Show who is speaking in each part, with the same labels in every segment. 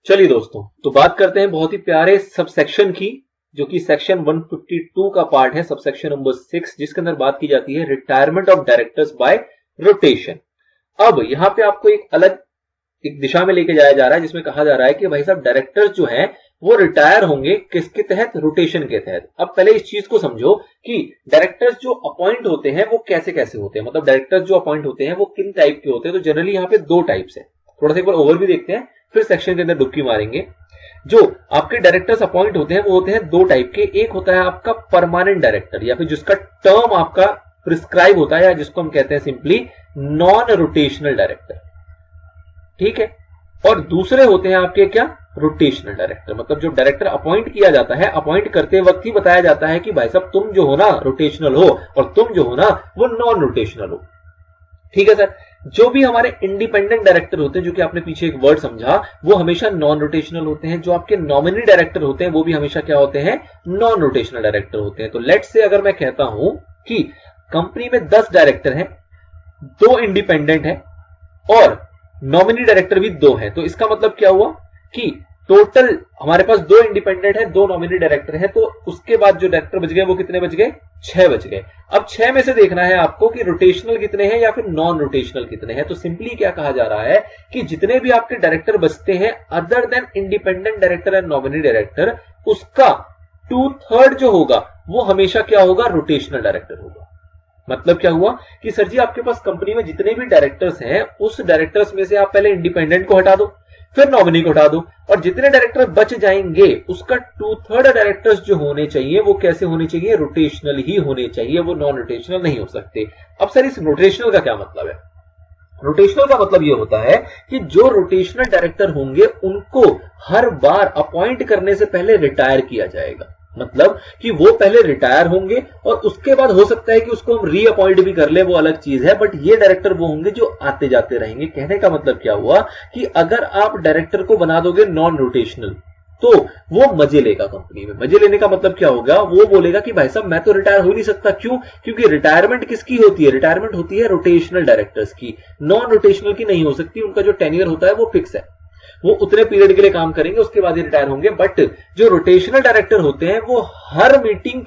Speaker 1: चलिए दोस्तों, तो बात करते हैं बहुत ही प्यारे सबसेक्शन की, जो कि सेक्शन 152 का पार्ट है, सबसेक्शन नंबर 6, जिसके अंदर बात की जाती है retirement of directors bye rotation. अब यहाँ पे आपको एक अलग एक दिशा में लेके जाया जा रहा है, जिसमें कहा जा रहा है कि भाई साहब डायरेक्टर्स जो हैं वो रिटायर होंगे किसके तहत? रोटेशन के तहत। अब पहले इस चीज को समझो कि डायरेक्टर्स जो अपॉइंट होते हैं वो कैसे कैसे होते हैं, मतलब डायरेक्टर्स जो अपॉइंट होते हैं वो किन टाइप के होते हैं। तो जनरली यहाँ पे दो टाइप्स है, थोड़ा सा एक बार ओवरव्यू देखते हैं, फिर सेक्शन के अंदर डुबकी मारेंगे। जो आपके डायरेक्टर्स अपॉइंट होते हैं वो होते हैं दो टाइप के। एक होता है आपका परमानेंट डायरेक्टर, या फिर जिसका टर्म आपका प्रिस्क्राइब होता है, या जिसको हम कहते हैं सिंपली नॉन रोटेशनल डायरेक्टर, ठीक है। और दूसरे होते हैं आपके क्या? Rotational director. मतलब जो डायरेक्टर अपॉइंट किया जाता है, अपॉइंट करते वक्त ही बताया जाता है कि भाई साहब तुम जो हो ना रोटेशनल हो, और तुम जो हो ना वो नॉन रोटेशनल हो, ठीक है सर। जो भी हमारे इंडिपेंडेंट डायरेक्टर होते हैं, जो कि आपने पीछे एक वर्ड समझा, वो हमेशा नॉन रोटेशनल होते हैं। जो आपके नॉमिनी डायरेक्टर होते हैं वो भी हमेशा क्या होते हैं? नॉन रोटेशनल डायरेक्टर होते हैं। तो लेट्स से अगर मैं कहता हूं कि कंपनी में 10 डायरेक्टर हैं, 2 इंडिपेंडेंट हैं और नॉमिनी डायरेक्टर भी 2 हैं, तो इसका मतलब क्या हुआ कि टोटल हमारे पास 2 इंडिपेंडेंट है, 2 नॉमिनी डायरेक्टर है, तो उसके बाद जो डायरेक्टर बच गए वो कितने बच गए? 6 बच गए। अब 6 में से देखना है आपको कि रोटेशनल कितने हैं या फिर नॉन रोटेशनल कितने हैं। तो सिंपली क्या कहा जा रहा है कि जितने भी आपके डायरेक्टर बचते हैं other than independent director and nominee director, उसका 2/3 जो होगा वो हमेशा क्या होगा? रोटेशनल डायरेक्टर होगा। मतलब क्या हुआ कि सर जी आपके पास कंपनी में जितने भी डायरेक्टर्स हैं उस डायरेक्टर्स में से आप पहले इंडिपेंडेंट को हटा दो, फिर नॉमिनी को हटा दो, और जितने डायरेक्टर बच जाएंगे उसका 2/3 डायरेक्टर्स जो होने चाहिए वो कैसे होने चाहिए? रोटेशनल ही होने चाहिए, वो नॉन रोटेशनल नहीं हो सकते। अब सर इस रोटेशनल का क्या मतलब है? रोटेशनल का मतलब यह होता है कि जो रोटेशनल डायरेक्टर होंगे उनको हर बार अपॉइंट करने से पहले रिटायर किया जाएगा। मतलब कि वो पहले रिटायर होंगे और उसके बाद हो सकता है कि उसको हम रीअपॉइंट भी कर ले, वो अलग चीज है, बट ये डायरेक्टर वो होंगे जो आते जाते रहेंगे। कहने का मतलब क्या हुआ कि अगर आप डायरेक्टर को बना दोगे नॉन रोटेशनल तो वो मजे लेगा कंपनी में। मजे लेने का मतलब क्या होगा? वो बोलेगा कि भाई साहब मैं तो रिटायर हो नहीं सकता। क्यों? क्योंकि रिटायरमेंट किसकी होती है? रिटायरमेंट होती है रोटेशनल डायरेक्टर्स की, नॉन रोटेशनल की नहीं हो सकती। उनका जो टेन्योर होता है वो फिक्स है, वो उतने पीरियड के लिए काम करेंगे, उसके बाद ही रिटायर होंगे। बट जो रोटेशनल डायरेक्टर होते हैं वो हर मीटिंग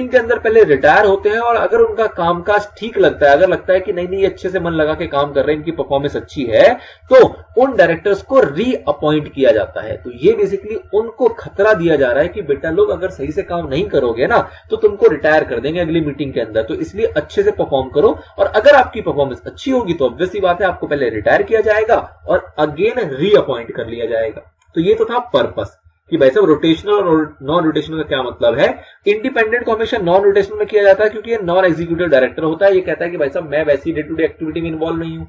Speaker 1: के अंदर पहले रिटायर होते हैं, और अगर उनका कामकाज ठीक लगता है, अगर लगता है कि नहीं अच्छे से मन लगा के काम कर रहे हैं, इनकी परफॉर्मेंस अच्छी है, तो उन डायरेक्टर्स को रीअपॉइंट किया जाता है। तो ये बेसिकली उनको खतरा दिया जा रहा है कि बेटा लोग अगर सही से काम नहीं करोगे ना तो तुमको रिटायर कर देंगे अगली मीटिंग के अंदर, तो इसलिए अच्छे से परफॉर्म करो, और अगर आपकी परफॉर्मेंस अच्छी होगी तो ऑब्वियस सी बात है आपको पहले रिटायर किया जाएगा और अगेन रीअपॉइंट कर लिया जाएगा। तो ये तो था पर्पस कि भाई साहब रोटेशनल और नॉन रोटेशनल का क्या मतलब है। इंडिपेंडेंट को हमेशा नॉन रोटेशनल में किया जाता है क्योंकि ये नॉन एग्जीक्यूटिव डायरेक्टर होता है। ये कहता है कि भाई साहब मैं वैसी डे टू डे एक्टिविटी में इन्वॉल्व नहीं हूं,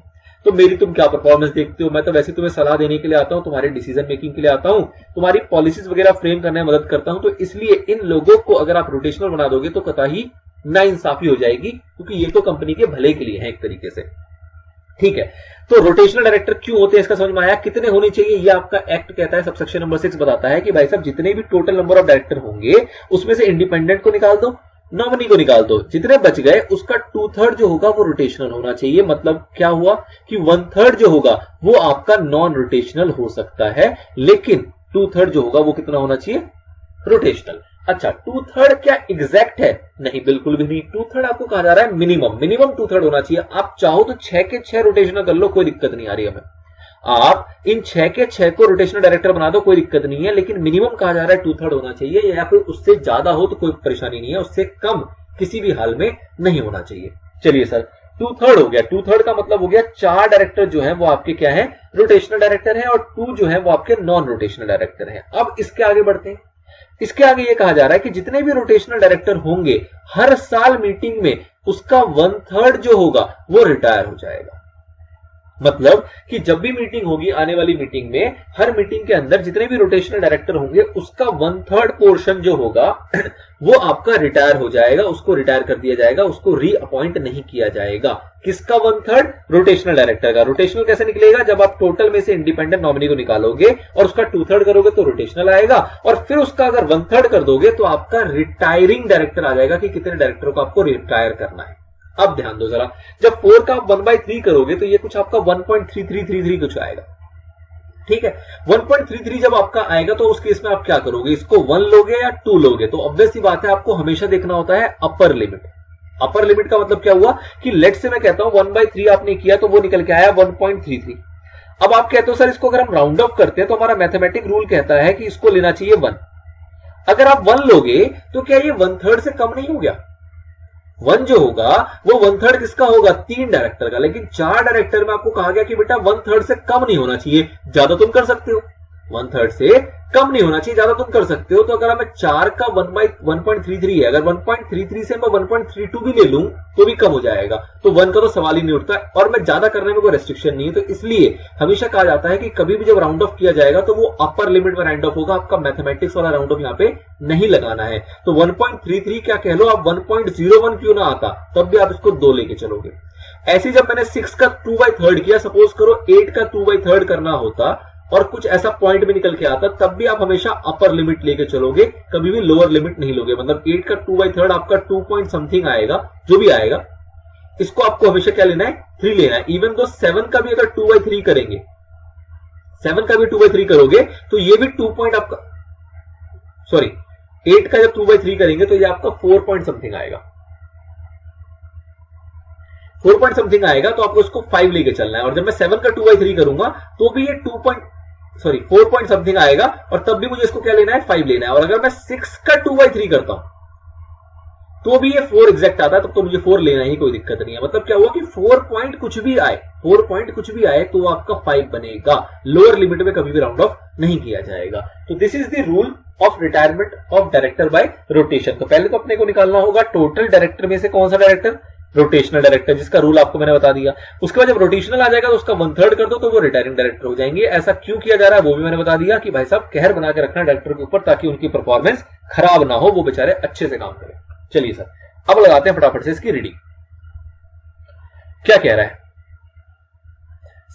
Speaker 1: तो मेरी तुम क्या परफॉर्मेंस देखते हो? मैं तो वैसे तुम्हें सलाह देने के लिए आता हूं, तुम्हारे डिसीजन मेकिंग के लिए आता हूं, तुम्हारी पॉलिसीज वगैरह फ्रेम करने में मदद करता हूं। तो इसलिए इन लोगों को अगर आप रोटेशनल बना दोगे तो कतई नाइंसाफी हो जाएगी, क्योंकि ये तो कंपनी के भले के लिए है एक तरीके से, ठीक है। तो रोटेशनल डायरेक्टर क्यों होते हैं इसका समझ में आया? कितने होने चाहिए ये आपका एक्ट कहता है, सबसेक्शन नंबर 6 बताता है कि भाई साहब जितने भी टोटल नंबर ऑफ डायरेक्टर होंगे उसमें से इंडिपेंडेंट को निकाल दो, नॉमिनी को निकाल दो, जितने बच गए उसका 2/3 जो होगा वो रोटेशनल होना चाहिए। मतलब क्या हुआ कि 1/3 जो होगा वो आपका नॉन रोटेशनल हो सकता है, लेकिन 2/3 जो होगा वो कितना होना चाहिए? रोटेशनल। अच्छा 2/3 क्या एग्जैक्ट है? नहीं, बिल्कुल भी नहीं। 2/3 आपको कहा जा रहा है मिनिमम 2/3 होना चाहिए। आप चाहो तो 6 के 6 रोटेशनल कर लो, कोई दिक्कत नहीं आ रही हमें। आप इन 6 के 6 को रोटेशनल डायरेक्टर बना दो, कोई दिक्कत नहीं है, लेकिन मिनिमम कहा जा रहा है 2/3 होना चाहिए, या फिर उससे ज्यादा हो तो कोई परेशानी नहीं है, उससे कम किसी भी हाल में नहीं होना चाहिए। चलिए सर 2/3 हो गया। 2/3 का मतलब हो गया 4 डायरेक्टर जो है वो आपके क्या है? रोटेशनल डायरेक्टर है, और 2 जो है वो आपके नॉन रोटेशनल डायरेक्टर है। अब इसके आगे बढ़ते हैं। इसके आगे ये कहा जा रहा है कि जितने भी रोटेशनल डायरेक्टर होंगे हर साल मीटिंग में उसका 1/3 जो होगा वो रिटायर हो जाएगा। मतलब कि जब भी मीटिंग होगी, आने वाली मीटिंग में, हर मीटिंग के अंदर जितने भी रोटेशनल डायरेक्टर होंगे उसका 1/3 पोर्शन जो होगा वो आपका रिटायर हो जाएगा, उसको रिटायर कर दिया जाएगा, उसको रीअपॉइंट नहीं किया जाएगा। किसका 1/3? रोटेशनल डायरेक्टर का। रोटेशनल कैसे निकलेगा? जब आप टोटल में से इंडिपेंडेंट नॉमिनी को निकालोगे और उसका 2/3 करोगे तो रोटेशनल आएगा, और फिर उसका अगर 1/3 कर दोगे तो आपका रिटायरिंग डायरेक्टर आ जाएगा कि कितने डायरेक्टरों को आपको रिटायर करना है। अब ध्यान दो जरा, जब 4 का आप 1/3 करोगे तो ये कुछ आपका 1.3333 कुछ आएगा। ठीक है। 1.33 जब आपका आएगा तो उस केस में आप क्या करोगे, इसको 1 लोगे या 2 लोगे, तो ऑब्वियस सी बात है आपको हमेशा देखना होता है अपर लिमिट। अपर लिमिट का मतलब क्या हुआ कि लेट से मैं कहता हूं 1/3 आपने किया तो वो निकल के आया 1.33। अब आप कहते हो सर इसको अगर हम राउंड ऑफ करते हैं तो हमारा मैथमेटिक रूल कहता है कि इसको लेना चाहिए 1। अगर आप 1 लोगे तो क्या ये 1/3 से कम नहीं हो गया? 1 जो होगा वो 1/3 किसका होगा, 3 डायरेक्टर का, लेकिन 4 डायरेक्टर में आपको कहा गया कि बेटा 1/3 से कम नहीं होना चाहिए, ज्यादा तुम कर सकते हो, 1/3 से कम नहीं होना चाहिए, ज्यादा तुम कर सकते हो। तो अगर हमें 4 का 1/33 है, अगर 1.33 से मैं 1.32 भी ले लूं तो भी कम हो जाएगा, तो 1 का तो सवाल ही नहीं उठता, और मैं ज्यादा करने में कोई रेस्ट्रिक्शन नहीं है। तो इसलिए हमेशा कहा जाता है कि कभी भी जब राउंड ऑफ किया जाएगा तो वो अपर लिमिट में राउंड ऑफ होगा, आपका मैथमेटिक्स वाला राउंड ऑफ यहाँ पे नहीं लगाना है। तो 1.33 क्या कह लो आप, 1.01 क्यों ना आता, तब भी आप इसको 2 लेके चलोगे। ऐसे जब मैंने 6 का 2/3 किया, सपोज करो 8 का 2/3 करना होता और कुछ ऐसा पॉइंट भी निकल के आता, तब भी आप हमेशा अपर लिमिट लेके चलोगे, कभी भी लोअर लिमिट नहीं लोगे। मतलब 8 का 2/3 आपका 2 पॉइंट समथिंग आएगा, जो भी आएगा इसको आपको हमेशा क्या लेना है, 3 लेना है। इवन तो 7 का भी अगर 2/3 करेंगे, 7 का भी 2/3 करोगे तो ये भी 2 पॉइंट आपका, सॉरी 8 का जब 2/3 करेंगे तो ये आपका 4 पॉइंट समथिंग आएगा, 4 पॉइंट समथिंग आएगा, तो आपको इसको 5 लेके चलना है। और जब मैं 7 का 2/3 करूंगा तो भी ये 4 पॉइंट समथिंग आएगा, और तब भी मुझे इसको क्या लेना है, 5 लेना है। और अगर मैं 6 का 2/3 करता हूं तो भी ये 4 एग्जैक्ट आता है, तब तो मुझे 4 लेना ही, कोई दिक्कत नहीं है। मतलब क्या हुआ कि 4 पॉइंट कुछ भी आए, 4 पॉइंट कुछ भी आए तो आपका 5 बनेगा, लोअर लिमिट में कभी भी राउंड ऑफ नहीं किया जाएगा। तो this is the rule of retirement of director by rotation. तो पहले तो अपने को निकालना होगा टोटल डायरेक्टर में से कौन सा डायरेक्टर, रोटेशनल डायरेक्टर, जिसका रूल आपको मैंने बता दिया। उसके बाद जब रोटेशनल आ जाएगा तो उसका 1/3 कर दो तो वो रिटायरिंग डायरेक्टर हो जाएंगे। ऐसा क्यों किया जा रहा है वो भी मैंने बता दिया कि भाई साहब कहर बना के रखना डायरेक्टर के ऊपर, ताकि उनकी परफॉर्मेंस खराब ना हो, वो बेचारे अच्छे से काम करें। चलिए सर अब लगाते हैं फटाफट से इसकी रीडिंग, क्या कह रहा है।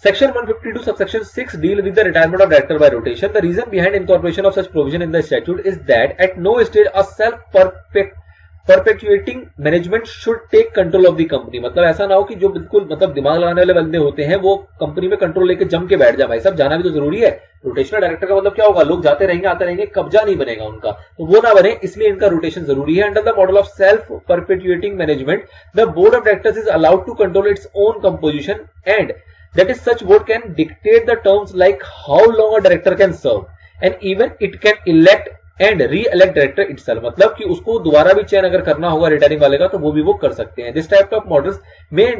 Speaker 1: Section 152 subsection 6 deal with the retirement of director by rotation. The reason behind incorporation of such provision in the statute is that at no stage a self-perpetuating management should take control of the company. मतलब ऐसा ना हो कि जो बिल्कुल मतलब दिमाग लगाने वाले बंदे होते हैं वो कंपनी में कंट्रोल लेके जम के बैठ जाए। भाई साहब जाना भी तो जरूरी है, रोटेशनल डायरेक्टर का मतलब क्या होगा, लोग जाते रहेंगे आते रहेंगे, कब्जा नहीं बनेगा उनका, तो वो ना बने, इसलिए इनका रोटेशन जरूरी है। Under the model of self perpetuating management the board of directors is allowed to control its own composition and that is such board can dictate the terms like how long a director can serve and even it can elect and re-elect director itself। मतलब कि उसको दोबारा भी चयन अगर करना होगा retiring वाले का तो वो भी वो कर सकते हैं। This type of models may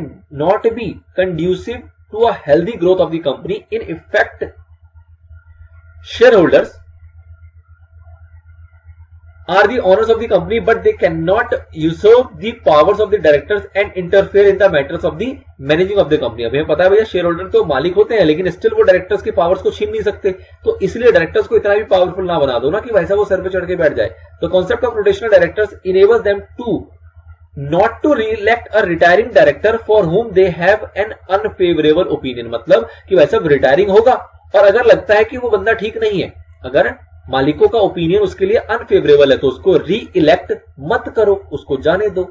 Speaker 1: not be conducive to a healthy growth of the company. In effect, shareholders are the owners of the company but they cannot usurp the powers of the directors and interfere in the matters of the managing of the company। अब हमें पता है भैया share holder तो मालिक होते हैं लेकिन स्टिल वो डायरेक्टर्स के पावर्स को छीन नहीं सकते, तो इसलिए डायरेक्टर्स को इतना भी पावरफुल ना बना दो ना कि भाई साहब वो सर पे चढ़ के बैठ जाए। तो concept of rotational directors enables them to not to re-elect a retiring director for whom they have an unfavorable opinion। मतलब कि भाई साहब रिटायरिंग होगा और अगर लगता है कि वो बंदा ठीक नहीं है, अगर मालिकों का ओपिनियन उसके लिए अनफेवरेबल है तो उसको री इलेक्ट मत करो, उसको जाने दो।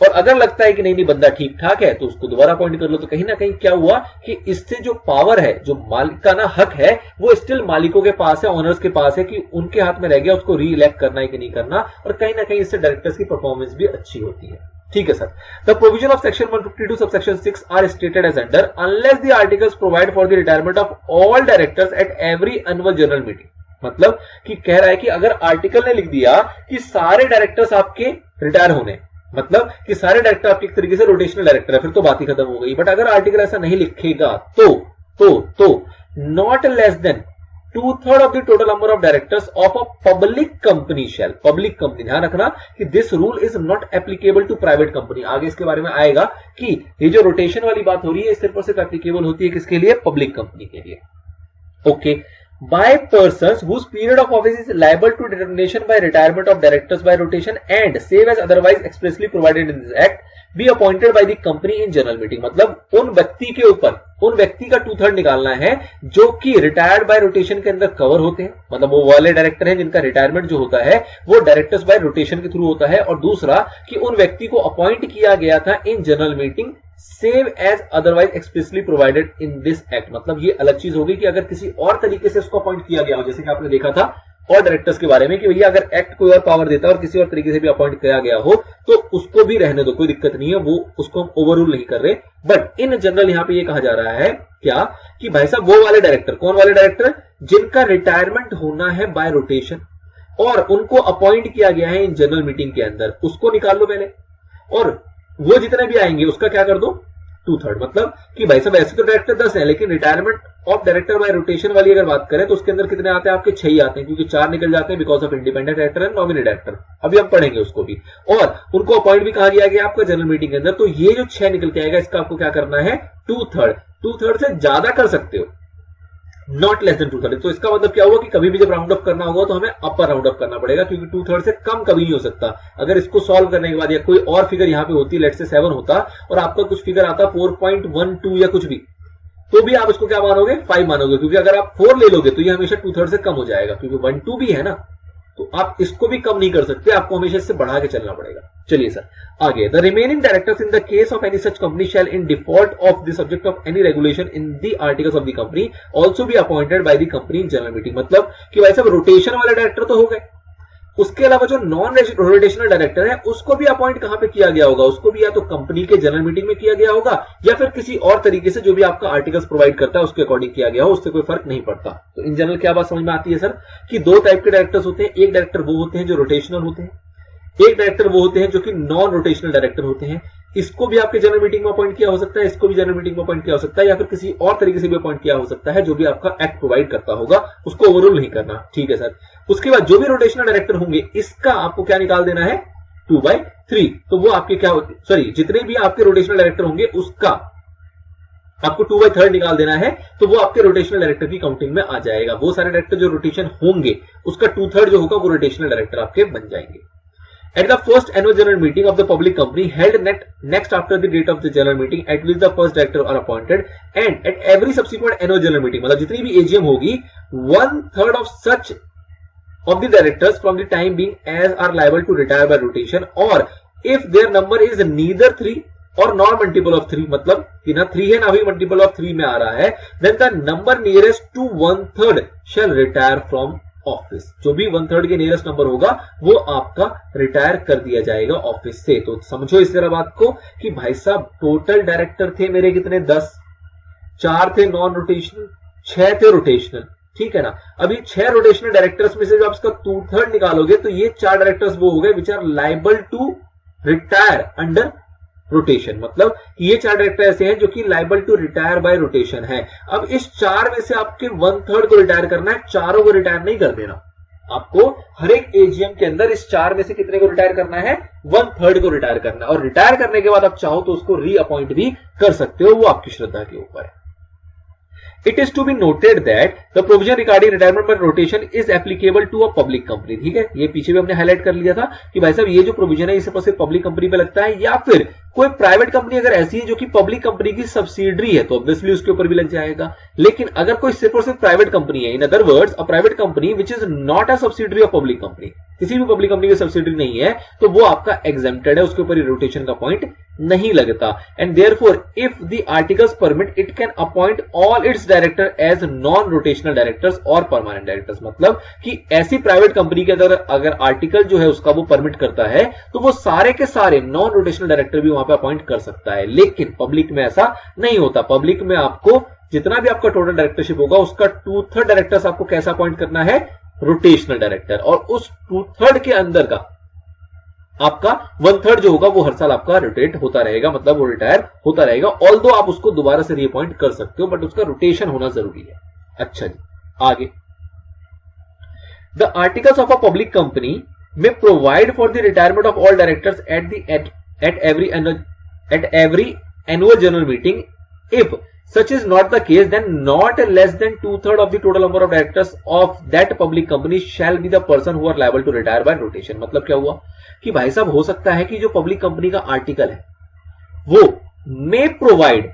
Speaker 1: और अगर लगता है कि नहीं बंदा ठीक ठाक है तो उसको दोबारा अपॉइंट कर लो। तो कहीं ना कहीं क्या हुआ कि इससे जो पावर है, जो मालिकाना हक है, वो स्टिल मालिकों के पास है, ओनर्स के पास है कि उनके हाथ में रह गया उसको री इलेक्ट करना है कि नहीं करना। और कहीं ना कहीं इससे डायरेक्टर्स की परफॉर्मेंस भी अच्छी होती है। ठीक है sir. The provision of section 152 subsection 6 are stated as under unless the articles provide for the retirement of all directors at every annual general meeting. मतलब कि कह रहा है कि अगर आर्टिकल ने लिख दिया कि सारे डायरेक्टर्स आपके रिटायर होने, मतलब कि सारे डायरेक्टर आपके एक तरीके से रोटेशनल डायरेक्टर है, फिर तो बात ही खत्म हो गई। बट अगर आर्टिकल ऐसा नहीं लिखेगा तो not less than 2/3 of the total number of directors of a public company shall, public company, ध्यान रखना कि this rule is not applicable to private company. आगे इसके बारे में आएगा कि ये जो रोटेशन वाली बात हो रही है सिर्फ और सिर्फ एप्लीकेबल होती है किसके लिए, पब्लिक कंपनी के लिए। Okay, by persons whose period of office is liable to determination by retirement of directors by rotation and save as otherwise expressly provided in this act, be appointed by the company in general meeting, मतलब उन व्यक्ति के ऊपर, उन व्यक्ति का 2/3 निकालना है जो कि रिटायर्ड बाय रोटेशन के अंदर कवर होते हैं, मतलब वो वाले डायरेक्टर हैं जिनका रिटायरमेंट जो होता है वो डायरेक्टर्स बाय रोटेशन के थ्रू होता है, और दूसरा कि उन व्यक्ति को अपॉइंट किया गया था in general meeting save as otherwise expressly provided in this act, मतलब ये अलग चीज होगी कि अगर किसी और तरीके से उसको अपॉइंट किया गया हो, जैसे कि आपने देखा था और डायरेक्टर्स के बारे में कि भैया अगर एक्ट कोई और पावर देता है और किसी और तरीके से भी अपॉइंट किया गया हो तो उसको भी रहने दो, कोई दिक्कत नहीं है, वो उसको हम ओवररूल नहीं कर रहे। बट इन जनरल यहां पे ये कहा जा रहा है क्या कि भाई साहब वो वाले डायरेक्टर, कौन वाले डायरेक्टर, जिनका रिटायरमेंट होना है बाय रोटेशन और उनको अपॉइंट किया गया है इन जनरल मीटिंग के अंदर, उसको निकाल लो पहले, और वो जितने भी आएंगे उसका क्या कर दो 2/3, मतलब कि भाई साहब ऐसे तो डायरेक्टर 10 है लेकिन retirement of director by rotation वाली अगर बात करें तो उसके अंदर कितने आते हैं, आपके 6 ही आते हैं, क्योंकि 4 निकल जाते हैं because of independent director and nominee director, अभी हम पढ़ेंगे उसको भी, और उनको अपॉइंट भी कहा गया आपका जनरल मीटिंग के अंदर, तो ये जो 6 निकल के आएगा इसका आपको क्या करना है 2/3 से ज्यादा कर सकते हो, नॉट लेस देन 2/3। तो इसका मतलब क्या हुआ कि कभी भी जब राउंड अप करना होगा तो हमें अपर राउंड अप करना पड़ेगा, क्योंकि 2/3 से कम कभी नहीं हो सकता। अगर इसको सॉल्व करने के बाद या कोई और फिगर यहां पे होती, लेट से 7 होता और आपका कुछ फिगर आता 4.12 या कुछ भी, तो भी आप इसको क्या मानोगे 5 मानोगे, क्योंकि अगर आप 4 ले लोगे तो ये हमेशा 2/3 से कम हो जाएगा, क्योंकि 1 2 भी है ना, तो आप इसको भी कम नहीं कर सकते, आपको हमेशा इससे बढ़ा के चलना पड़ेगा। चलिए सर आगे, the remaining directors in the case of any such company shall in default of the subject of any regulation in the articles of the company also be appointed by the company in general meeting, मतलब कि भाई साहब rotation वाले director तो हो गए, उसके अलावा जो नॉन रोटेशनल डायरेक्टर है उसको भी अपॉइंट कहां पे किया गया होगा, उसको भी या तो कंपनी के जनरल मीटिंग में किया गया होगा या फिर किसी और तरीके से जो भी आपका आर्टिकल्स प्रोवाइड करता है उसके अकॉर्डिंग किया गया हो, उससे कोई फर्क नहीं पड़ता। तो इन जनरल क्या बात समझ में आती है सर कि 2 टाइप के डायरेक्टर्स होते हैं, एक डायरेक्टर वो होते हैं जो रोटेशनल होते हैं, एक डायरेक्टर वो होते हैं जो कि नॉन रोटेशनल डायरेक्टर होते हैं। इसको भी आपके जनरल मीटिंग में अपॉइंट किया हो सकता है, इसको भी जनरल मीटिंग में अपॉइंट किया हो सकता है, या फिर किसी और तरीके से भी अपॉइंट किया हो सकता है, जो भी आपका एक्ट प्रोवाइड करता होगा, उसको ओवरऑल नहीं करना, ठीक है सर। उसके बाद जो भी रोटेशनल डायरेक्टर होंगे इसका आपको क्या निकाल देना है 2/3, तो वो आपके क्या सॉरी जितने भी आपके रोटेशनल डायरेक्टर होंगे उसका आपको 2/3 निकाल देना है, तो वो आपके रोटेशनल डायरेक्टर की काउंटिंग में आ जाएगा। वो सारे डायरेक्टर जो रोटेशन होंगे उसका 2/3 जो होगा वो रोटेशनल डायरेक्टर आपके बन जाएंगे। At the first annual general meeting of the public company held next after the date of the general meeting at which the first director are appointed, and at every subsequent annual general meeting, मतलब जितनी भी AGM होगी 1/3 of such of the directors from the time being as are liable to retire by rotation, or if their number is neither 3 or nor multiple of 3, मतलब कि ना 3 है ना भी multiple of 3 में आ रहा है, then the number nearest to 1/3 shall retire from office. जो भी 1/3 के नियरेस्ट नंबर होगा वो आपका रिटायर कर दिया जाएगा ऑफिस से। तो समझो इस तरह बात को कि भाई साहब टोटल डायरेक्टर थे मेरे कितने 10, 4 थे नॉन रोटेशनल, 6 थे रोटेशनल, ठीक है ना। अभी 6 रोटेशनल डायरेक्टर्स में से जब इसका 2/3 निकालोगे तो ये 4 डायरेक्टर्स वो हो गए which are liable to retire under rotation, मतलब ये 4 डायरेक्टर ऐसे हैं जो कि liable to retire by rotation है। अब इस 4 में से आपके 1/3 को रिटायर करना है, चारों को रिटायर नहीं कर देना। आपको हर एक एजीएम के अंदर इस 4 में से कितने को रिटायर करना है 1/3 को रिटायर करना है, और रिटायर करने के बाद आप चाहो तो उसको रीअपॉइंट भी कर सकते हो, वो आपकी श्रद्धा के ऊपर है। It is to be noted that the provision regarding retirement by rotation is applicable to a public company, ठीक है। ये पीछे भी हमने हाईलाइट कर लिया था कि भाई साहब ये जो प्रोविजन है इसे सिर्फ पब्लिक कंपनी पे लगता है, या फिर कोई प्राइवेट कंपनी अगर ऐसी है जो कि पब्लिक कंपनी की सब्सिडरी है तो ऑब्वियसली उसके ऊपर भी लग जाएगा। लेकिन अगर कोई सिर्फ और सिर्फ प्राइवेट कंपनी है, in other words a private company which is not a subsidiary of public company, किसी भी पब्लिक कंपनी की सब्सिडरी नहीं है, तो वो आपका एग्जेम्प्टेड है, उसके ऊपर रोटेशन का पॉइंट नहीं लगता। And therefore if the articles permit it can appoint all its director as non rotational directors और परमानेंट डायरेक्टर्स, मतलब कि ऐसी प्राइवेट कंपनी के अंदर अगर आर्टिकल जो है उसका वो परमिट करता है तो वो सारे के सारे नॉन रोटेशनल डायरेक्टर भी वहां पे अपॉइंट कर सकता है। लेकिन पब्लिक में ऐसा नहीं होता। पब्लिक में आपको जितना भी आपका टोटल डायरेक्टरशिप होगा उसका 2/3 डायरेक्टर्स आपको कैसा अपॉइंट करना है रोटेशनल डायरेक्टर, और उस 2/3 के अंदर का आपका 1/3 जो होगा वो हर साल आपका रोटेट होता रहेगा, मतलब वो रिटायर होता रहेगा। ऑल्दो आप उसको दोबारा से रीअपॉइंट कर सकते हो, बट उसका रोटेशन होना जरूरी है। अच्छा जी आगे, the articles of a public company में provide for the retirement of all directors at every annual general meeting, if such is not the case then not less than 2/3 of the total number of directors of that public company shall be the person who are liable to retire by rotation। मतलब क्या हुआ कि भाई साहब हो सकता है कि जो पब्लिक कंपनी का आर्टिकल है वो मे प्रोवाइड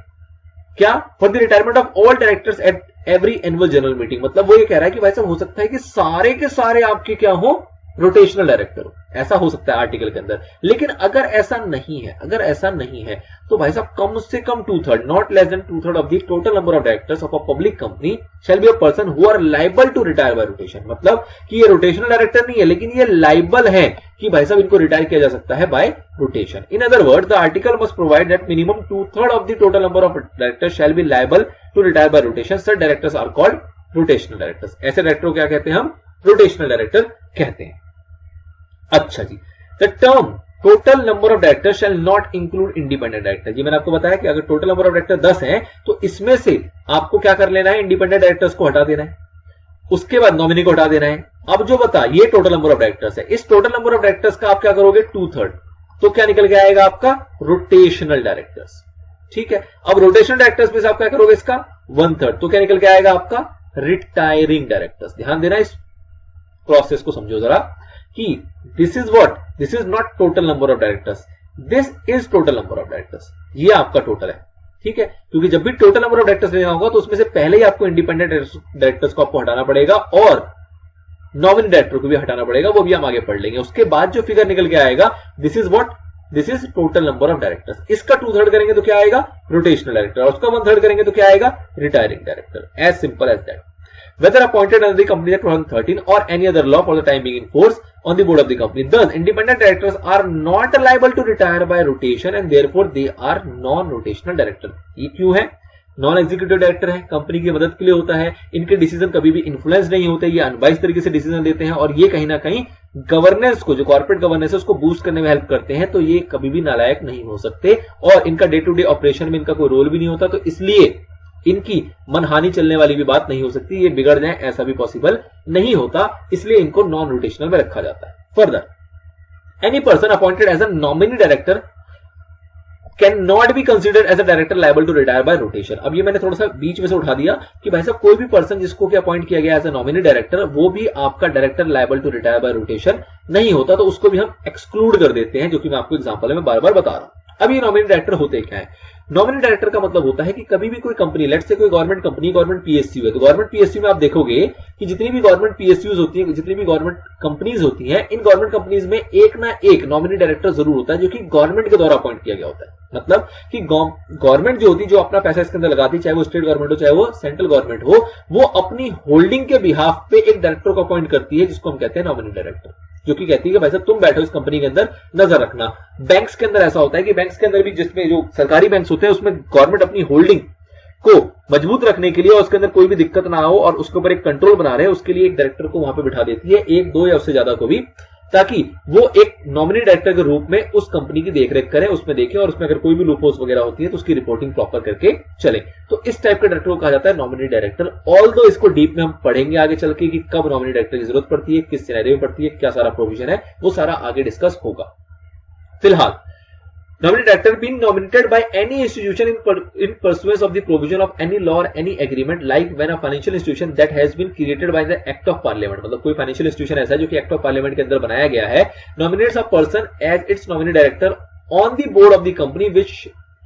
Speaker 1: क्या for the retirement of all directors at every annual general meeting. मतलब वो ये कह रहा है कि भाई साहब हो सकता है कि सारे के सारे आपके क्या हो, रोटेशनल डायरेक्टर हो, ऐसा हो सकता है आर्टिकल के अंदर। लेकिन अगर ऐसा नहीं है, अगर ऐसा नहीं है तो भाई साहब कम से कम 2/3 not less than 2/3 of the total number of directors of a public company shall be a person who are liable to retire by rotation. मतलब कि ये रोटेशनल डायरेक्टर नहीं है लेकिन ये लाइबल है कि भाई साहब इनको रिटायर किया जा सकता है by rotation. In other word the article must provide that minimum 2/3 of the total number of directors shall be liable to retire by rotation. Such directors are called rotational directors. ऐसे director को क्या कहते हैं हम, rotational director कहते हैं। अच्छा जी, the term total number of director shall not include independent director. जी मैंने आपको बताया कि अगर टोटल नंबर ऑफ डायरेक्टर 10 हैं तो इसमें से आपको क्या कर लेना है, इंडिपेंडेंट डायरेक्टर्स को हटा देना है, उसके बाद नॉमिनी को हटा देना है। अब जो बता ये टोटल नंबर ऑफ डायरेक्टर्स है, इस टोटल नंबर ऑफ डायरेक्टर्स का आप क्या करोगे 2/3, तो क्या निकल के आएगा आपका रोटेशनल डायरेक्टर्स। ठीक है, अब रोटेशनल डायरेक्टर्स में से आप क्या करोगे इसका 1/3, तो क्या निकल के आएगा आपका रिटायरिंग डायरेक्टर्स। ध्यान देना, इस प्रोसेस को समझो जरा कि this is what, this is not total number of directors, this is total number of directors. ये आपका टोटल है। ठीक है, क्योंकि जब भी टोटल नंबर ऑफ डायरेक्टर्स लेना होगा तो उसमें से पहले ही आपको इंडिपेंडेंट डायरेक्टर्स को आपको हटाना पड़ेगा और नॉमिनी डायरेक्टर को भी हटाना पड़ेगा, वो भी हम आगे पढ़ लेंगे। उसके बाद जो फिगर निकल के आएगा this is what, this is total number of directors. इसका 2/3 करेंगे तो क्या आएगा, रोटेशनल डायरेक्टर, और उसका 1/3 करेंगे तो क्या आएगा, retiring director. As simple as that. Whether appointed under the Companies Act 2013 or any other law for the time being in force on the board of the company. Thus, independent directors are not liable to retire by rotation and therefore they are non-rotational director. ये क्यों है? Non executive director है, company की मदद के लिए होता है, इनके डिसीजन कभी भी इन्फ्लुएंस नहीं होते, ये अनबाइस्ड तरीके से डिसीजन देते हैं और ये कहीं ना कहीं गवर्नेंस को, जो कॉर्पोरेट गवर्नेंस है उसको बूस्ट करने में हेल्प करते हैं। तो ये कभी भी नालायक नहीं हो सकते और इनका डे टू डे ऑपरेशन में इनका कोई रोल भी नहीं होता, तो इसलिए इनकी मनहानि चलने वाली भी बात नहीं हो सकती, ये बिगड़ जाए ऐसा भी पॉसिबल नहीं होता, इसलिए इनको नॉन रोटेशनल में रखा जाता है। Further, any person appointed as a nominee director can not be considered as a director liable to retire by rotation. अब ये मैंने थोड़ा सा बीच में से उठा दिया कि भाई साहब कोई भी पर्सन जिसको कि अपॉइंट किया गया एज अ नॉमिनी डायरेक्टर वो भी आपका director liable to retire by rotation नहीं होता, तो उसको भी हम एक्सक्लूड कर देते हैं, जो कि मैं आपको एग्जांपल में बार बार बता रहा हूं। अब ये नॉमिनी डायरेक्टर होते क्या है? नॉमिनी डायरेक्टर का मतलब होता है कि कभी भी कोई कंपनी, लेट्स से कोई गवर्नमेंट कंपनी, गवर्नमेंट पीएसयू है, तो गवर्नमेंट पीएसयू में आप देखोगे कि जितनी भी गवर्नमेंट पीएसयूज होती है, जितनी भी गवर्नमेंट कंपनीज होती हैं, इन गवर्नमेंट कंपनीज में एक ना एक नॉमिनी डायरेक्टर जरूर होता है जो कि गवर्नमेंट के द्वारा अपॉइंट किया गया होता है। मतलब कि गवर्नमेंट जो होती है, जो अपना पैसा इसके अंदर लगाती है, चाहे वो स्टेट गवर्नमेंट हो चाहे वो सेंट्रल गवर्नमेंट हो, वो अपनी होल्डिंग के बिहाफ पे एक डायरेक्टर को अपॉइंट करती है जिसको हम कहते हैं नॉमिनी डायरेक्टर, जो कि कहती है कि भाई साहब तुम बैठो इस कंपनी के अंदर, नजर रखना। बैंक्स के अंदर ऐसा होता है कि बैंक्स के अंदर भी, जिसमें जो सरकारी बैंक्स होते हैं उसमें गवर्नमेंट अपनी होल्डिंग को मजबूत रखने के लिए और उसके अंदर कोई भी दिक्कत ना हो और उसके ऊपर एक कंट्रोल बना रहे, उसके लिए एक डायरेक्टर को वहां पे बिठा देती है, एक, दो या उससे ज्यादा को भी, ताकि वो एक नॉमिनी डायरेक्टर के रूप में उस कंपनी की देखरेख करें, उसमें देखें और उसमें अगर कोई भी लूपहोल्स वगैरह होती है तो उसकी रिपोर्टिंग प्रॉपर करके चले। तो इस टाइप के डायरेक्टर को कहा जाता है नॉमिनी डायरेक्टर। ऑल्दो इसको डीप में हम पढ़ेंगे आगे चल के कि कब नॉमिनी डायरेक्टर की जरूरत पड़ती है, किस सिनेरियो में पड़ती है, क्या सारा प्रोविजन है, वो सारा आगे डिस्कस होगा। फिलहाल nominee director being nominated by any institution in pursuance of the provision of any law or any agreement, like when a financial institution that has been created by the act of parliament, मतलब कोई financial institution ऐसा है जो कि act of parliament के अंदर बनाया गया है, nominates a person as its nominee director on the board of the company which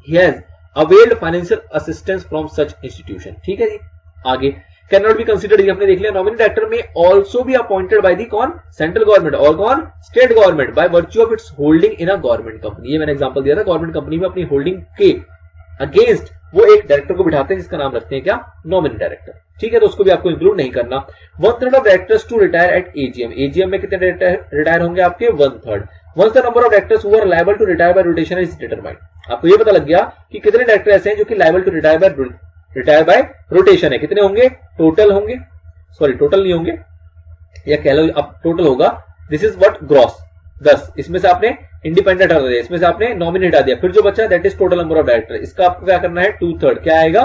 Speaker 1: he has availed financial assistance from such institution। ठीक है जी, आगे कैन नॉट बी कंसिडर्ड, ये हमने देख लिया। नॉमिनी डायरेक्टर में also be appointed by the कौन, central government और कौन, state government, by virtue of its holding in a government company. ये मैंने एग्जांपल दिया था, गवर्नमेंट कंपनी में अपनी होल्डिंग के अगेंस्ट वो एक डायरेक्टर को बिठाते हैं जिसका नाम रखते हैं क्या, नॉमिनी डायरेक्टर। ठीक है, तो उसको भी आपको इंक्लूड नहीं करना। 1/3 of directors to retire at AGM, AGM में कितने रिटायर होंगे आपके, 1/3। Once the number of directors who are liable to retire by rotation is determined. आपको ये पता लग गया कि कितने डायरेक्टर ऐसे हैं जो कि liable to retire by rotation है, कितने होंगे, टोटल होंगे, सॉरी टोटल नहीं होंगे, या कह लो अब टोटल होगा, दिस इज व्हाट, ग्रॉस 10, इसमें से आपने इंडिपेंडेंट हटा दिया, इसमें से आपने नॉमिनी हटा दिया, फिर जो बचा that is total number of director, इसका आपको क्या करना है 2/3, क्या आएगा,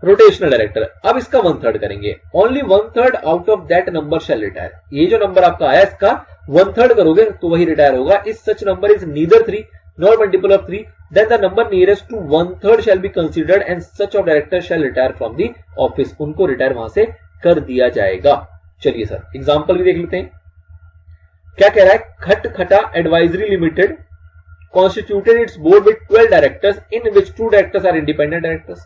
Speaker 1: रोटेशनल डायरेक्टर। अब इसका 1/3 करेंगे, only 1/3 out of that number shall retire. ये जो नंबर आपका आया इसका 1/3 करोगे तो वही रिटायर होगा। इस सच number is neither 3 nor multiple of 3, then the number nearest to 1/3 shall be considered and such of director shall retire from the office। उनको रिटायर वहां से कर दिया जाएगा। चलिए सर एग्जांपल भी देख लेते हैं, क्या कह रहा है, Khatkhata advisory limited constituted its board with 12 directors in which 2 directors are independent directors.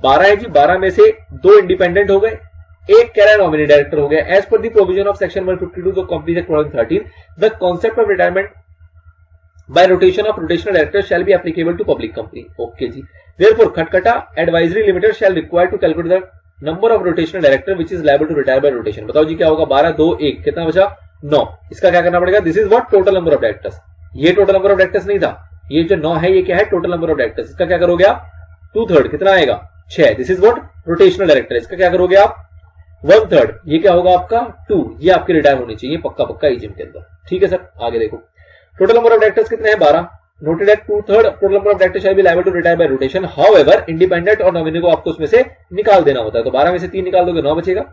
Speaker 1: 12 है जी, 12 में से 2 इंडिपेंडेंट हो गए, एक कह रहा है नॉमिनी डायरेक्टर हो गया. As per the provision of section 152 of companies act 2013 the concept of retirement by rotation of rotational director shall be applicable to public company. Okay जी. Therefore Khatkhata advisory limited shall require to calculate the number of rotational director which is liable to retire by rotation. बताओ जी क्या होगा, 12 2 1 कितना बचा 9. इसका क्या करना पड़ेगा, this is what total number of directors. ये टोटल नंबर ऑफ डायरेक्टर्स नहीं था, ये जो 9 है ये क्या है, टोटल नंबर ऑफ डायरेक्टर्स. इसका क्या करोगे आप, 2/3 कितना आएगा 6. This is what rotational director. इसका क्या करोगे आप 1/3, ये क्या होगा आपका 2. ये आपके रिटायर होनी चाहिए पक्का पक्का ईजीएम के अंदर. ठीक है सर, आगे देखो. टोटल नंबर ऑफ डायरेक्टर्स कितने हैं 12. Noted at 2/3 total number of directors shall be liable to retire by rotation. However independent और नॉमिनी को आपको उसमें से निकाल देना होता है. तो 12 में से 3 निकाल दोगे 9 बचेगा.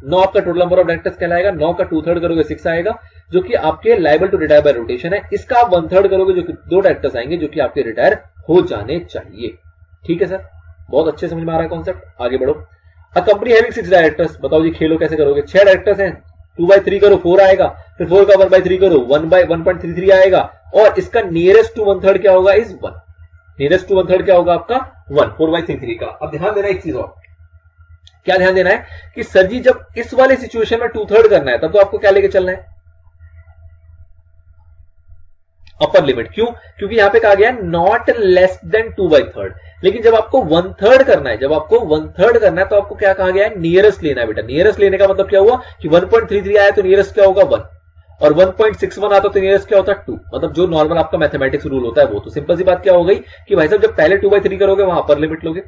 Speaker 1: 9 आपका टोटल नंबर ऑफ डायरेक्टर्स कहलाएगा. 9 का 2/3 करोगे 6 आएगा जो कि आपके liable to retire by rotation है. इसका आप 1/3 करोगे जो कि 2 डायरेक्टर्स आएंगे जो कि आपके रिटायर हो जाने चाहिए. ठीक है सर, बहुत अच्छे समझ में आ रहा है कॉन्सेप्ट. आगे बढ़ो. A company having 6 directors. बताओ जी खेलो कैसे करोगे. 6 डायरेक्टर्स हैं, 2/3 करो 4 आएगा, फिर 4 का 1/3 करो 1/1.33 आएगा और इसका नियरेस्ट टू 1/3 क्या होगा इज 1. नियरेस्ट टू 1/3 क्या होगा आपका 1 4/33 का. अब ध्यान देना एक चीज और, क्या ध्यान देना है कि सर जी जब इस वाले सिचुएशन में 2/3 करना है तब तो आपको क्या लेके चलना है, अपर लिमिट. क्यों, क्योंकि यहां पे कहा गया नॉट लेस देन 2/3. लेकिन जब आपको 1/3 करना है, जब आपको 1/3 करना है तो आपको क्या कहा गया है, नियरेस्ट लेना है बेटा. नियरेस्ट लेने का मतलब क्या हुआ कि 1.33 आया तो नियरेस्ट क्या होगा 1 और 1.61 आता तो नियरेस्ट क्या होता है 2. मतलब जो नॉर्मल आपका मैथमेटिक्स रूल होता है वो. तो सिंपल सी बात क्या हो गई कि भाई साहब जब पहले 2/3 करोगे वहां अपर लिमिट लोगे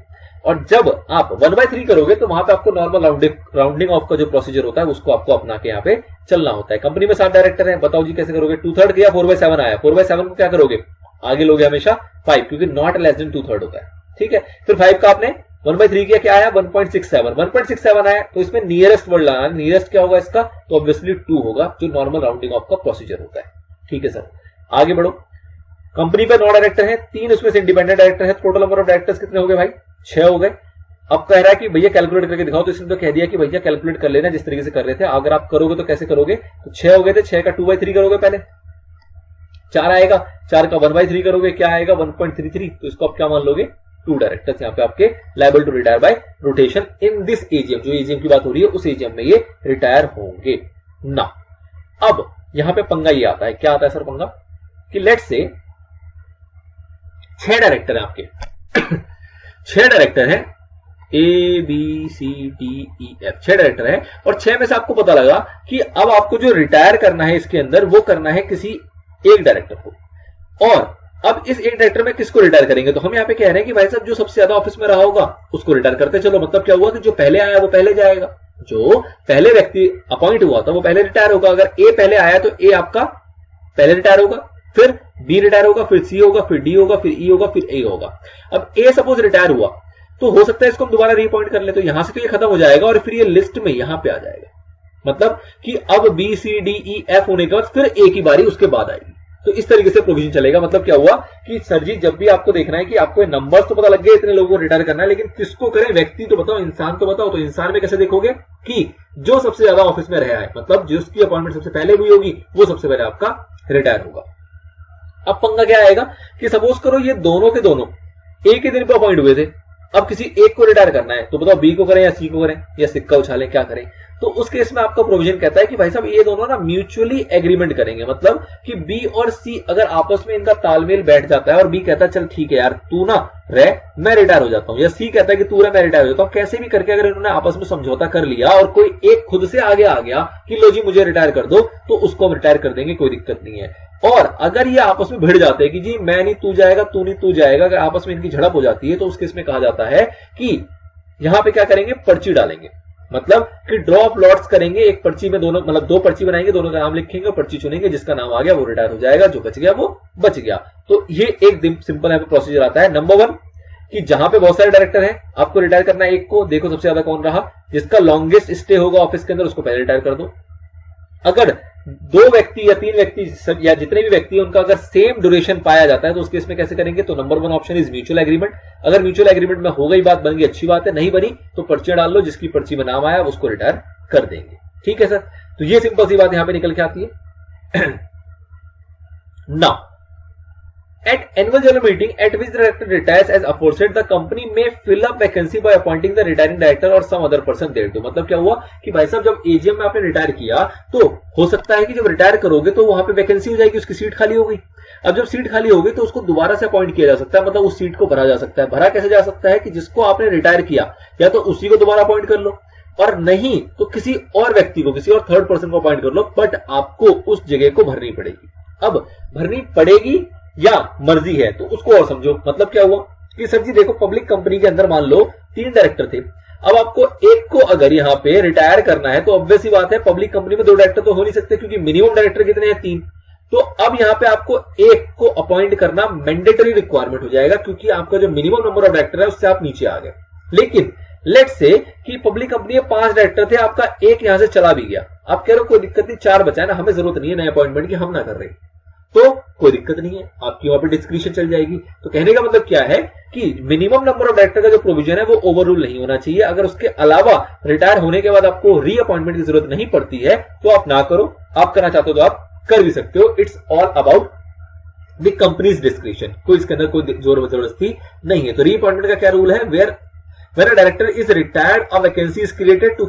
Speaker 1: और जब आप 1/3 करोगे तो वहां पे आपको नॉर्मल राउंडिंग ऑफ का जो प्रोसीजर होता है उसको आपको अपना के यहाँ पे चलना होता है. कंपनी में 7 डायरेक्टर हैं. बताओ जी कैसे करोगे. 2/3 किया 4/7 आया, 4/7 को क्या करोगे आगे लोगे हमेशा 5 क्योंकि नॉट लेस देन 2/3 होता है. ठीक है, फिर 5 का आपने 1/3 किया, क्या आया 1.67. 1.67 आया तो इसमें नियरेस्ट वर्ड लगाना. नियरेस्ट क्या होगा इसका, तो ऑब्वियसली 2 होगा जो नॉर्मल राउंडिंग ऑफ का प्रोसीजर होता है. ठीक है सर, आगे बढ़ो. कंपनी पे 9 डायरेक्टर हैं, 3 उसमें से इंडिपेंडेंट डायरेक्टर है. टोटल नंबर ऑफ डायरेक्टर्स कितने हो गए भाई 6 हो गए. अब कह रहा है कि भैया कैलकुलेट करके दिखाओ, तो इसने तो कह दिया कि भैया कैलकुलेट कर लेना जिस तरीके से कर रहे थे. अगर आप करोगे तो कैसे करोगे, तो 6 हो गए थे, 6 का 2/3 करोगे पहले 4 आएगा, 4 का 1/3 करोगे क्या आएगा 1.33. तो इसको आप क्या मान लोगे 2 डायरेक्टर्स यहाँ पे आपके liable to retire by rotation in this AGM. जो एजीएम की बात हो रही है उस एजीएम में ये रिटायर होंगे ना. अब यहां पे पंगा ये आता है, क्या आता है सर पंगा, कि लेट्स से 6 डायरेक्टर है आपके 6 डायरेक्टर है ABCDEF 6 डायरेक्टर है और 6 में से आपको पता लगा कि अब आपको जो रिटायर करना है इसके अंदर वो करना है किसी एक डायरेक्टर को. और अब इस एक डायरेक्टर में किसको रिटायर करेंगे, तो हम यहाँ पे कह रहे हैं कि भाई साहब जो सबसे ज्यादा ऑफिस में रहा होगा उसको रिटायर करते चलो. मतलब क्या हुआ कि जो पहले आया वो पहले जाएगा, जो पहले व्यक्ति अपॉइंट हुआ था वो पहले रिटायर होगा. अगर ए पहले आया तो ए आपका पहले रिटायर होगा, फिर बी रिटायर होगा, फिर सी होगा, फिर डी होगा, फिर ई होगा, फिर ए होगा. अब ए सपोज रिटायर हुआ तो हो सकता है इसको हम दोबारा रीअपॉइंट कर ले, तो यहां से तो ये खत्म हो जाएगा और फिर ये लिस्ट में यहां पे आ जाएगा. मतलब कि अब B C D E F होने के बाद फिर ए की बारी उसके बाद आएगी. तो इस तरीके से प्रोविजन चलेगा. मतलब क्या हुआ कि सर जी जब भी आपको देखना है कि आपको नंबर्स तो पता लग गए इतने लोगों को रिटायर करना है, लेकिन किसको करें, व्यक्ति तो बताओ, इंसान तो बताओ. तो इंसान में कैसे देखोगे कि जो सबसे ज्यादा ऑफिस में रहा है, मतलब जिसकी अपॉइंटमेंट सबसे पहले हुई होगी वो सबसे पहले आपका रिटायर होगा. अब पंगा क्या आएगा कि सपोज करो ये दोनों के दोनों एक ही दिन पे अपॉइंट हुए थे. अब किसी एक को रिटायर करना है तो बताओ बी को करें या सी को करें या सिक्का उछालें, क्या करें. तो उस केस में आपका प्रोविजन कहता है कि भाई साहब ये दोनों ना म्यूचुअली एग्रीमेंट करेंगे. मतलब कि बी और सी अगर आपस में इनका तालमेल बैठ जाता है और बी कहता है चल ठीक है यार तू ना रह मैं रिटायर हो जाता हूं, या सी कहता है कि तू रह मैं रिटायर हो जाता हूं, कैसे भी करके अगर इन्होंने आपस में समझौता कर लिया और कोई एक खुद से आगे आ गया कि लो जी मुझे रिटायर कर दो, तो उसको हम रिटायर कर देंगे, कोई दिक्कत नहीं है. और अगर ये आपस में भिड़ जाते हैं कि जी मैं नहीं तू जाएगा, तू नहीं तू जाएगा, अगर आपस में इनकी झड़प हो जाती है तो उस केस में कहा जाता है कि यहां पे क्या करेंगे, पर्ची डालेंगे. मतलब कि ड्रॉ ऑफ लॉट्स करेंगे. एक पर्ची में दोनों मतलब 2 पर्ची बनाएंगे, दोनों का नाम लिखेंगे और पर्ची चुनेंगे, जिसका नाम आ गया वो रिटायर हो जाएगा, जो बच गया वो बच गया. तो ये एक सिंपल यहाँ पे प्रोसीजर आता है. नंबर 1 कि जहां पे बहुत सारे डायरेक्टर हैं आपको रिटायर करना है एक को, देखो सबसे ज्यादा कौन रहा, जिसका लॉन्गेस्ट स्टे होगा ऑफिस के अंदर उसको पहले रिटायर कर दो. अगर 2 व्यक्ति या 3 व्यक्ति या जितने भी व्यक्ति हैं उनका अगर सेम ड्यूरेशन पाया जाता है तो उस केस में कैसे करेंगे, तो number 1 option is mutual agreement. अगर म्यूचुअल एग्रीमेंट में हो गई बात, बन गई, अच्छी बात है, नहीं बनी तो पर्चियां डाल लो, जिसकी पर्ची में नाम आया उसको रिटायर कर देंगे. ठीक है सर, तो ये सिंपल सी बात यहां पे निकल के आती है. Now At annual general meeting at which the director retires as aforesaid, the company may fill up vacancy by appointing the retiring director or some other person thereto। मतलब क्या हुआ कि भाई साहब जब एजीएम में आपने रिटायर किया तो हो सकता है कि जब रिटायर करोगे तो वहां पे वैकेंसी हो जाएगी, उसकी सीट खाली हो गई। अब जब सीट खाली हो गई तो उसको दोबारा से अपॉइंट किया जा सकता है, मतलब उस सीट को भरा जा सकता है। भरा कैसे जा सकता है कि जिसको आपने रिटायर किया या तो उसी को दोबारा अपॉइंट कर लो, और नहीं तो किसी और व्यक्ति को, किसी और थर्ड पर्सन को अपॉइंट कर लो, बट आपको उस जगह को भरनी पड़ेगी। अब भरनी पड़ेगी या मर्जी है तो उसको और समझो। मतलब क्या हुआ कि सर जी देखो, पब्लिक कंपनी के अंदर मान लो 3 डायरेक्टर थे, अब आपको एक को अगर यहां पे रिटायर करना है तो ऑब्वियस ही बात है पब्लिक कंपनी में 2 डायरेक्टर तो हो नहीं सकते, क्योंकि मिनिमम डायरेक्टर कितने हैं, 3। तो अब यहां पे आपको एक को अपॉइंट करना मैंडेटरी रिक्वायरमेंट हो जाएगा, क्योंकि आपका जो मिनिमम नंबर ऑफ डायरेक्टर है उससे आप नीचे आ गए। लेकिन लेट्स से कि पब्लिक कंपनी में 5 डायरेक्टर थे, आपका एक यहां से चला भी गया, आप कह रहे हो कोई दिक्कत नहीं, 4 बचा है ना, हमें जरूरत नहीं है नए अपॉइंटमेंट की, हम ना कर रहे, तो कोई दिक्कत नहीं है, आपकी वहां पे डिस्क्रिप्शन चल जाएगी। तो कहने का मतलब क्या है कि मिनिमम नंबर ऑफ डायरेक्टर का जो प्रोविजन है वो ओवररूल नहीं होना चाहिए। अगर उसके अलावा रिटायर होने के बाद आपको रीअपॉइंटमेंट की जरूरत नहीं पड़ती है तो आप ना करो, आप करना चाहते हो तो आप कर भी सकते हो। It's all about the companies description, कोई इसके अंदर कोई जोर जबरदस्ती नहीं है। तो रीअपॉइंटमेंट का क्या रूल है, where a director is retired, a vacancy is created to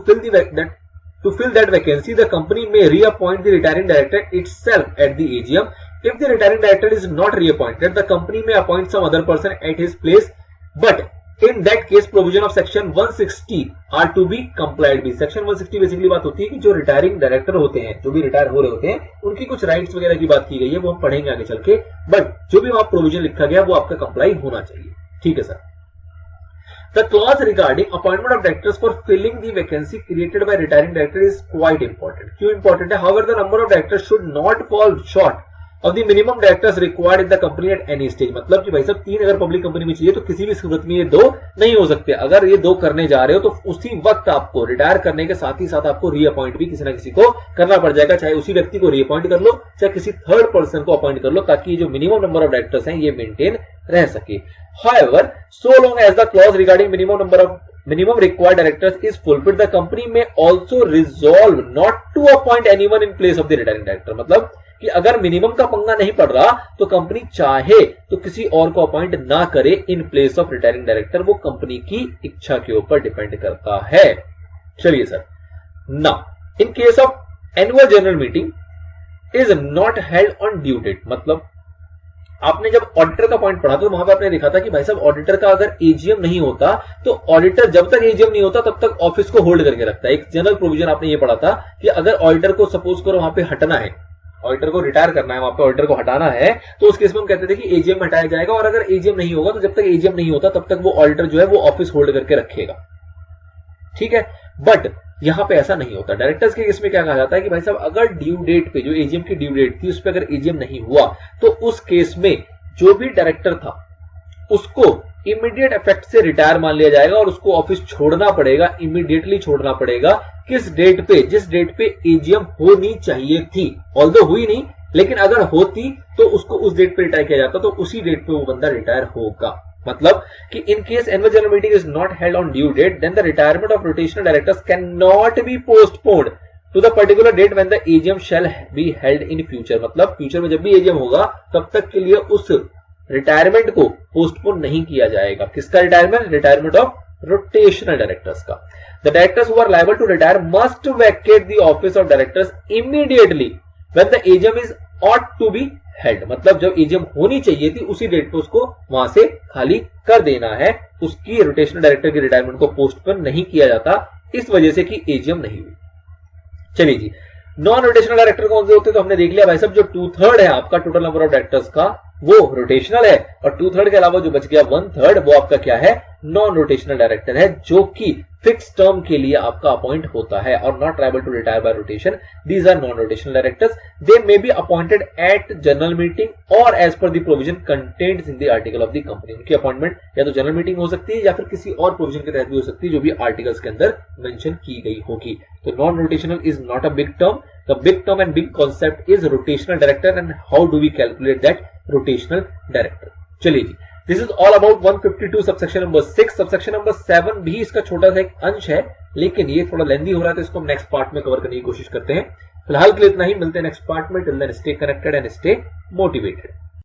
Speaker 1: fill that vacancy, the company may reappoint the retiring director itself at the AGM. If the retiring director is not reappointed, the company may appoint some other person at his place, but in that case provision of section 160 are to be complied with। section 160 basically बात होती है कि जो retiring director होते हैं, जो भी retire हो रहे होते हैं, उनकी कुछ राइट्स वगैरह की बात की गई है, वो हम पढ़ेंगे आगे चल के, बट जो भी वहां प्रोविजन लिखा गया वो आपका कंप्लाई होना चाहिए। ठीक है sir. The clause regarding appointment of directors for filling the vacancy created by retiring director is quite important। क्यों important है? However, the number of directors should not fall short of the minimum directors required in the company at any stage। मतलब कि भाई साहब 3 अगर public company में चाहिए तो किसी भी सूरत में ये 2 नहीं हो सकते। अगर ये 2 करने जा रहे हो तो उसी वक्त आपको रिटायर करने के साथ ही साथ आपको रीअपॉइंट भी किसी ना किसी को करना पड़ जाएगा, चाहे उसी व्यक्ति को रीअपॉइंट कर लो, चाहे किसी थर्ड पर्सन को अपॉइंट कर लो, ताकि जो मिनिमम नंबर ऑफ डायरेक्टर्स हैं ये मेंटेन रह सके। However, so long as the clause regarding minimum required directors is fulfilled, the company may also resolve not to appoint anyone in place of the retiring director। मतलब कि अगर minimum का पंगा नहीं पड़ रहा तो कंपनी चाहे तो किसी और को अपॉइंट ना करे in place of retiring director, वो कंपनी की इच्छा के ऊपर डिपेंड करता है। चलिए sir, now in case of annual general meeting is not held on due date. मतलब आपने जब ऑडिटर का पॉइंट पढ़ा तो वहां पर आपने देखा था कि भाई साहब ऑडिटर का अगर एजीएम नहीं होता तो ऑडिटर जब तक एजीएम नहीं होता तब तक ऑफिस को होल्ड करके रखता है। एक जनरल प्रोविजन आपने ये पढ़ा था कि अगर ऑडिटर को सपोज करो वहां पे हटना है, ऑडिटर को रिटायर करना है, वहां पे ऑडिटर को हटाना है, तो उस केस में हम कहते थे कि एजीएम हटाया जाएगा, और अगर एजीएम नहीं होगा तो जब तक एजीएम नहीं होता तब तक वो ऑडिटर जो है वो ऑफिस होल्ड करके रखेगा। ठीक है, बट यहां पे ऐसा नहीं होता। डायरेक्टर्स के केस में क्या कहा जाता है कि भाई साहब अगर ड्यू डेट पे, जो एजीएम की ड्यू डेट थी उस पर अगर एजीएम नहीं हुआ तो उस केस में जो भी डायरेक्टर था उसको इमीडिएट इफेक्ट से रिटायर मान लिया जाएगा और उसको ऑफिस छोड़ना पड़ेगा, इमीडिएटली छोड़ना पड़ेगा। किस डेट पे? जिस डेट पे एजीएम होनी चाहिए थी, ऑल्दो हुई नहीं, लेकिन अगर होती तो उसको उस डेट पे रिटायर किया जाता, तो उसी डेट पे वो बंदा रिटायर होगा। मतलब कि in case annual general meeting is not held on due date, then the retirement of rotational directors can not be postponed to the particular date when the AGM shall be held in future. मतलब future में जब भी AGM होगा तब तक के लिए उस रिटायरमेंट को पोस्टपोन नहीं किया जाएगा। किसका retirement? Retirement of rotational directors का। The directors who are liable to retire must vacate the office of directors immediately when the AGM is ought to be held. मतलब जब एजीएम होनी चाहिए थी उसी डेट पे उसको वहां से खाली कर देना है। उसकी रोटेशनल डायरेक्टर की रिटायरमेंट को पोस्टपोन नहीं किया जाता इस वजह से कि एजीएम नहीं हुई। चलिए जी, नॉन रोटेशनल डायरेक्टर कौन से होते हैं तो हमने देख लिया भाई साहब, जो 2/3 है आपका टोटल नंबर ऑफ डायरेक्टर्स का वो रोटेशनल है, और 2/3 के अलावा जो बच गया 1/3 वो आपका क्या है? नॉन रोटेशनल डायरेक्टर है, जो कि फिक्स टर्म के लिए आपका अपॉइंट होता है और not liable to retire by rotation. These are non rotational directors, they may be appointed at general meeting और as per the provision contained in the article of the company. उनकी appointment या तो general meeting हो सकती है या फिर किसी और प्रोविजन के तहत भी हो सकती है जो भी आर्टिकल्स के अंदर मेंशन की गई होगी। तो non rotational is not a big term. The big term and big concept is rotational director and how do we calculate that rotational director. चलिए जी, this is all about 152 subsection number 6। Subsection number 7 भी इसका छोटा सा एक अंश है, लेकिन ये थोड़ा लेंदी हो रहा है तो इसको हम नेक्स्ट पार्ट में कवर करने की कोशिश करते हैं। फिलहाल के लिए इतना ही, मिलते हैं नेक्स्ट पार्ट में। Till then stay connected and stay motivated.